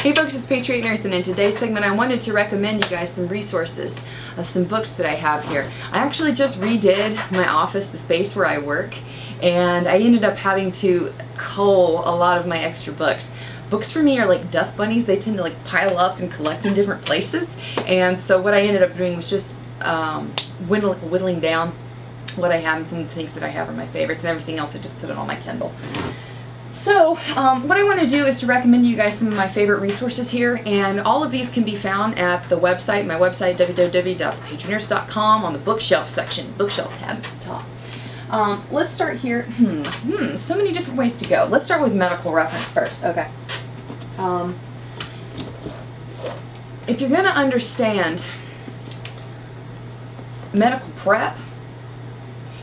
Hey folks, it's Patriot Nurse, and in today's segment I wanted to recommend you guys some resources of some books that I have here. I actually just redid my office, the space where I work, and I ended up having to cull a lot of my extra books. Books for me are like dust bunnies. They tend to like pile up and collect in different places, and so what I ended up doing was just whittling down what I have, and some of the things that I have are my favorites, and everything else I just put it on my Kindle. So what I want to do is to recommend you guys some of my favorite resources here, and all of these can be found at the website, my website, www.thepatriotnurse.com, on the bookshelf section, bookshelf tab at the top. Let's start here. So many different ways to go. Let's start with medical reference first. Okay. If you're going to understand medical prep,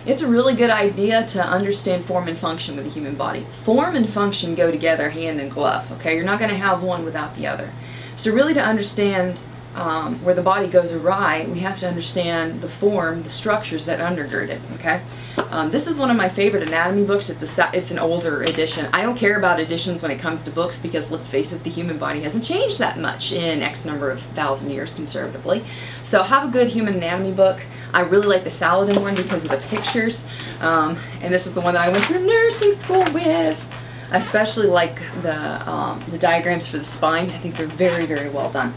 it's a really good idea to understand form and function with the human body. Form and function go together hand in glove, okay? You're not going to have one without the other. So really, to understand where the body goes awry, we have to understand the form, the structures that undergird it, okay? This is one of my favorite anatomy books. It's an older edition. I don't care about editions when it comes to books because, let's face it, the human body hasn't changed that much in X number of thousand years conservatively. So have a good human anatomy book. I really like the Saladin one because of the pictures, and this is the one that I went through nursing school with. I especially like the diagrams for the spine. I think they're very, very well done.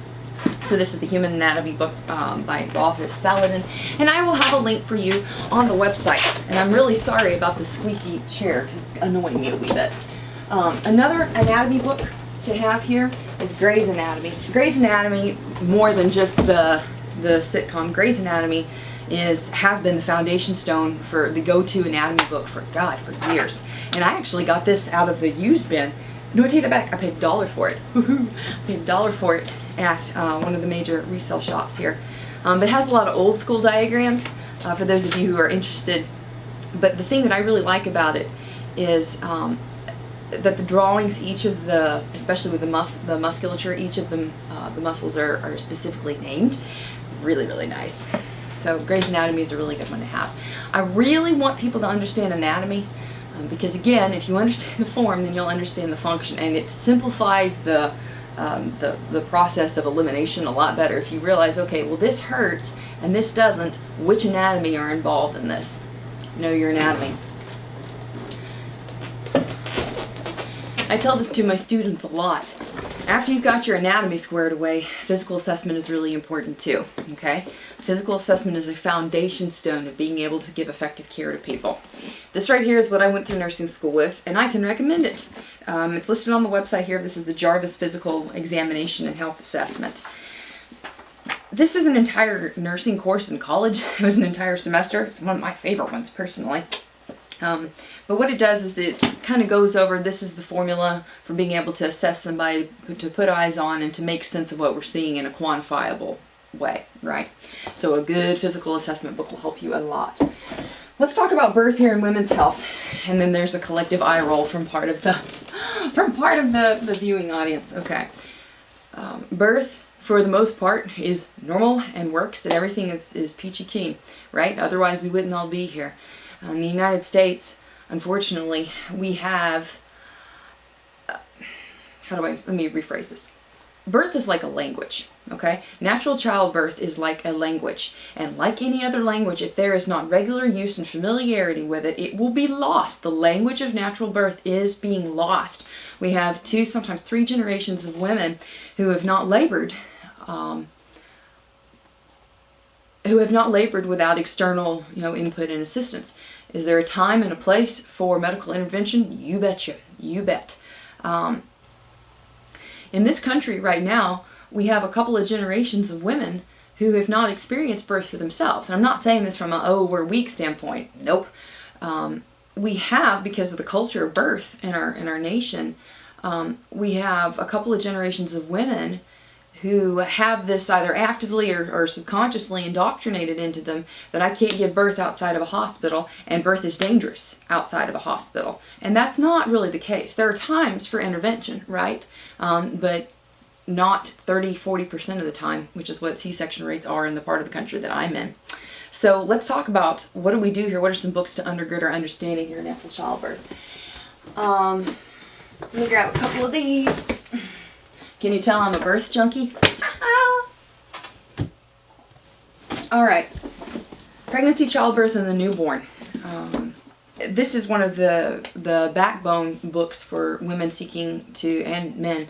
So this is the Human Anatomy book by the author Saladin, and I will have a link for you on the website. And I'm really sorry about the squeaky chair because it's annoying me a wee bit. Another anatomy book to have here is Grey's Anatomy. Grey's Anatomy, more than just the sitcom, Grey's Anatomy has been the foundation stone for the go-to anatomy book for years. And I actually got this out of the used bin. No, I take that back. I paid $1 for it. Woohoo! I paid $1 for it at one of the major resale shops here. It has a lot of old school diagrams for those of you who are interested. But the thing that I really like about it is that the drawings, each of the, especially with the musculature, each of them, the muscles are specifically named. Really, really nice. So Grey's Anatomy is a really good one to have. I really want people to understand anatomy. Because again, if you understand the form, then you'll understand the function, and it simplifies the process of elimination a lot better. If you realize, okay, well, this hurts and this doesn't, which anatomy are involved in this? Know your anatomy. I tell this to my students a lot. After you've got your anatomy squared away, physical assessment is really important too, okay? Physical assessment is a foundation stone of being able to give effective care to people. This right here is what I went through nursing school with, and I can recommend it. It's listed on the website here. This is the Jarvis Physical Examination and Health Assessment. This is an entire nursing course in college. It was an entire semester. It's one of my favorite ones personally. But what it does is it kind of goes over, this is the formula for being able to assess somebody, to put eyes on, and to make sense of what we're seeing in a quantifiable way, right? So a good physical assessment book will help you a lot. Let's talk about birth here in women's health, and then there's a collective eye roll from part of the viewing audience. Okay, birth for the most part is normal and works, and everything is peachy keen, right? Otherwise we wouldn't all be here. In the United States, unfortunately, we have, let me rephrase this. Birth is like a language, okay? Natural childbirth is like a language. And like any other language, if there is not regular use and familiarity with it, it will be lost. The language of natural birth is being lost. We have 2, sometimes 3 generations of women who have not labored, without external, input and assistance. Is there a time and a place for medical intervention? You betcha. You bet. In this country right now, we have a couple of generations of women who have not experienced birth for themselves. And I'm not saying this from a, we're weak standpoint. Nope. We have, because of the culture of birth in our nation, we have a couple of generations of women who have this either actively or subconsciously indoctrinated into them that I can't give birth outside of a hospital, and birth is dangerous outside of a hospital. And that's not really the case. There are times for intervention, right? But not 30-40% of the time, which is what C-section rates are in the part of the country that I'm in. So let's talk about, what do we do here? What are some books to undergird our understanding here in natural childbirth? Let me grab a couple of these. Can you tell I'm a birth junkie? All right. Pregnancy, childbirth, and the newborn. This is one of the backbone books for women seeking to, and men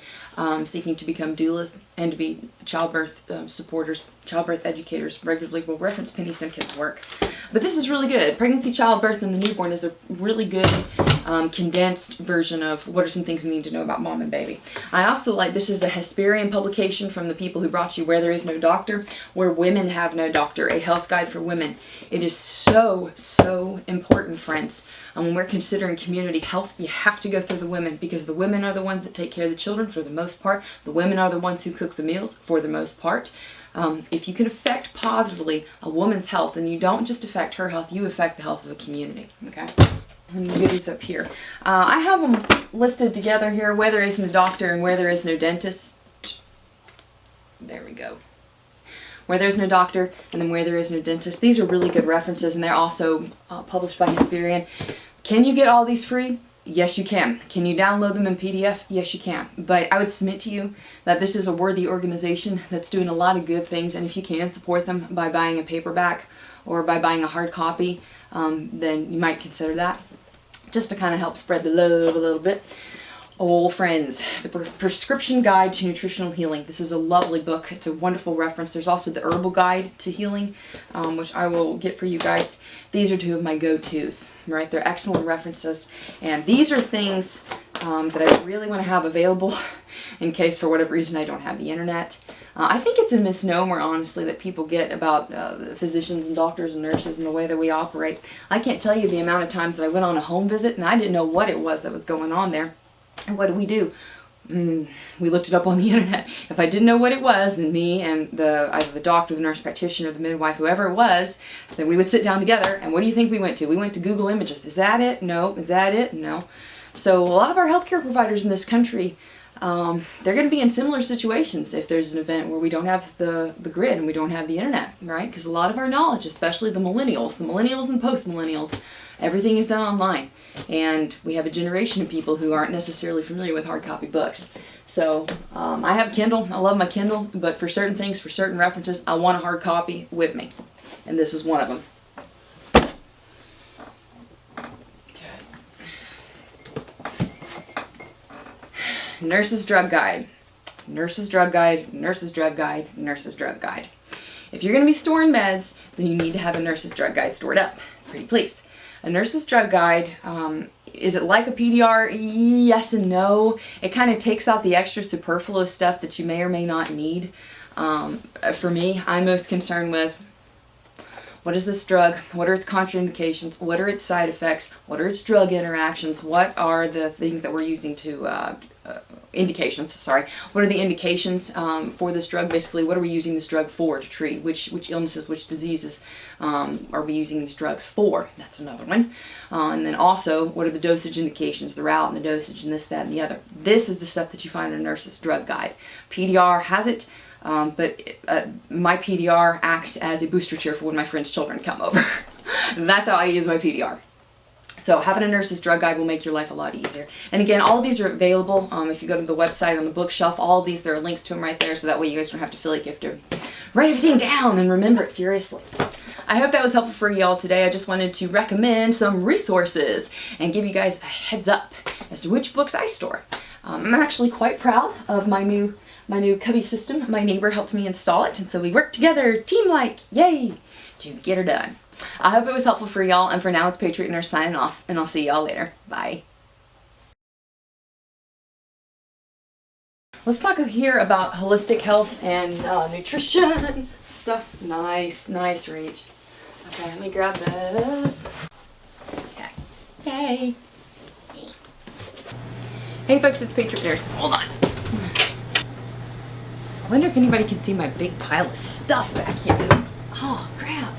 seeking to become doulas and to be childbirth supporters, childbirth educators regularly. We'll reference Penny Simkin's work. But this is really good. Pregnancy, childbirth, and the newborn is a really good condensed version of what are some things we need to know about mom and baby. I also like, this is a Hesperian publication from the people who brought you Where There Is No Doctor, Where Women Have No Doctor, a health guide for women. It is so, so important, friends. When we're considering community health, you have to go through the women, because the women are the ones that take care of the children for the most part. The women are the ones who cook the meals for the most part. If you can affect positively a woman's health, and you don't just affect her health, you affect the health of a community. Okay. And the goodies up here. I have them listed together here, Where There Is No Doctor and Where There Is No Dentist. There we go. Where There's No Doctor and then Where There Is No Dentist. These are really good references, and they're also published by Hesperian. Can you get all these free? Yes, you can. Can you download them in PDF? Yes, you can. But I would submit to you that this is a worthy organization that's doing a lot of good things, and if you can support them by buying a paperback or by buying a hard copy, then you might consider that, just to kind of help spread the love a little bit. Oh, friends, the Prescription Guide to Nutritional Healing. This is a lovely book. It's a wonderful reference. There's also the Herbal Guide to Healing, which I will get for you guys. These are two of my go-tos, right? They're excellent references. And these are things that I really want to have available in case, for whatever reason, I don't have the internet. I think it's a misnomer, honestly, that people get about physicians and doctors and nurses and the way that we operate. I can't tell you the amount of times that I went on a home visit and I didn't know what it was that was going on there. And what do? We looked it up on the internet. If I didn't know what it was, then me and either the doctor, the nurse practitioner, the midwife, whoever it was, then we would sit down together, and what do you think we went to? We went to Google Images. Is that it? No. Is that it? No. So a lot of our healthcare providers in this country, they're going to be in similar situations if there's an event where we don't have the grid and we don't have the internet, right? Because a lot of our knowledge, especially the millennials and post-millennials, everything is done online. And we have a generation of people who aren't necessarily familiar with hard copy books. So I have Kindle. I love my Kindle, but for certain things, for certain references, I want a hard copy with me. And this is one of them. Nurse's Drug Guide. Nurse's Drug Guide, Nurse's Drug Guide, Nurse's Drug Guide. If you're going to be storing meds, then you need to have a Nurse's Drug Guide stored up. Pretty please. A Nurse's Drug Guide, is it like a PDR? Yes and no. It kind of takes out the extra superfluous stuff that you may or may not need. For me, I'm most concerned with, what is this drug? What are its contraindications? What are its side effects? What are its drug interactions? What are the things that we're using to, indications, sorry. What are the indications for this drug? Basically, what are we using this drug for to treat? Which illnesses, which diseases are we using these drugs for? That's another one. And then also, what are the dosage indications, the route and the dosage and this, that, and the other. This is the stuff that you find in a Nurse's Drug Guide. PDR has it. But my PDR acts as a booster chair for when my friends' children come over. That's how I use my PDR. So having a Nurse's Drug Guide will make your life a lot easier. And again, all of these are available. If you go to the website on the bookshelf, all of these, there are links to them right there, so that way you guys don't have to feel like you have to write everything down and remember it furiously. I hope that was helpful for y'all today. I just wanted to recommend some resources and give you guys a heads up as to which books I store. I'm actually quite proud of my new cubby system. My neighbor helped me install it, and so we worked together, team-like, yay, to get her done. I hope it was helpful for y'all, and for now it's Patriot Nurse signing off, and I'll see y'all later. Bye. Let's talk here about holistic health and nutrition stuff. Nice reach. Okay, let me grab this. Okay. Hey. Hey folks, it's Patriot Nurse. Hold on. I wonder if anybody can see my big pile of stuff back here. Oh, crap.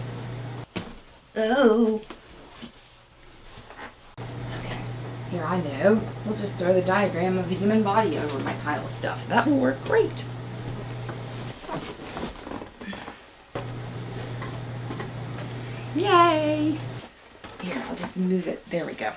Oh. Okay, here I know. We'll just throw the diagram of the human body over my pile of stuff. That will work great. Yay! Here, I'll just move it. There we go.